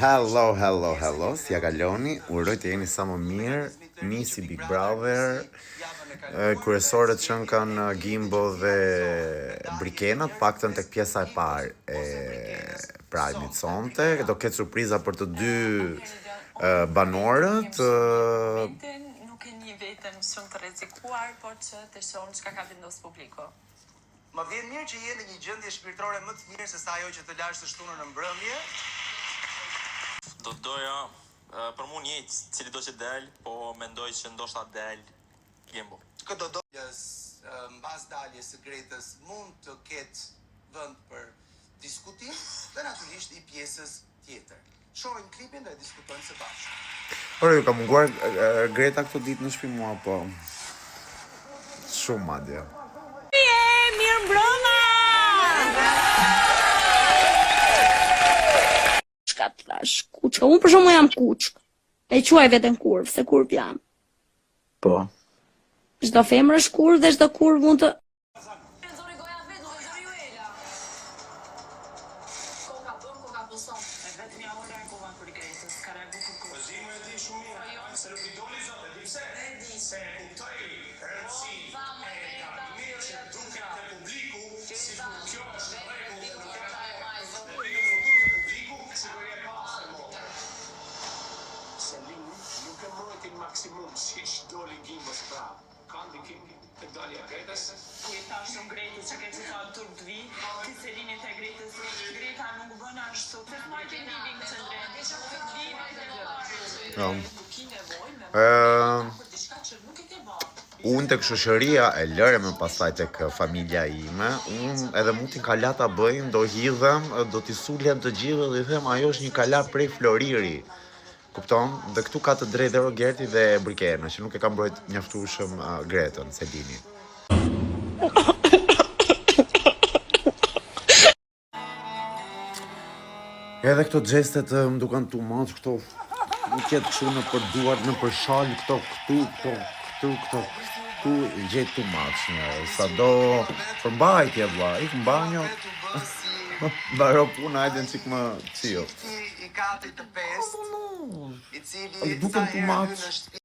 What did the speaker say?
Hello, si ja kaloni, uroj të jeni sa më mirë, nisi Big Brother, kryesorët që kanë Gimbo dhe Brikena, paktën tek pjesa e parë e Pride-it sonte, do ketë surpriza për të dy banorët. Nuk e një veten shumë të rrezikuar, por që të shohim çka ka vendosur publiku. Më vjen mirë që je në një gjendje shpirtërore më të mirë se sa ajo që të lash të shtunën në mbrëmje. Do doja për mua njëjtë, cili do që del, po mendoj që ndoshta del Gimbo. Këto dolës mbas daljes së Gretës mund të ketë vend për diskutim dhe natyrisht i pjesës tjetër. Shohim klipin dhe diskutojmë së bashku. Ore, ju ka munguar Greta këto ditë në shtëpi mua, po shumë madje. Mirë mbrëma! Shka të thash, kuçka. Unë për shumë jam kuçk. E quaj veten kurv, se kurv jam. Po. Çdo femër është kurv dhe çdo kurv mund të... Nxori goja vet, nuk nxori ju Ela. Koka bën, koka puson. E vetëm ja ora kova për Gretës, ka reaguar kur kur. Zimë e di shumë mirë, se nuk i doli zot, e di pse? E di. Se e kuptoj rëndësi e gatimit që duket te publiku, si kur kjo është në rregull, nuk e publiku, siguria e pasë e Selin nuk e mbrojti në maksimum siç doli Gimbos prap. Ka ndikim të dalja e Gretës. Ku i thash shumë Gretës që ke qenë turp të vi, ti Selinit e Gretës, Greta nuk bën ashtu. Se s'ma ke living në Unë tek shoqëria e lërem e pastaj tek familja ime, unë edhe mund t'i kala ta bëjmë, do hidhem, do t'i sulem të gjithë dhe i them ajo është një kala prej Floriri. Kupton? Dhe këtu ka të drejtë dhe Rogerti dhe Brikena, që nuk e ka mbrojt mjaftueshëm Gretën, se dini. Edhe këto gjestet më dukan too much, këto nuk jetë kështu në për duart, në për shal, këtu, gjetë too much njerë, sa do përmbajtje vlla, ik mbanjo, mbaro puna, hajde në qik më chill. I gati të pestë, i cili Duken too much.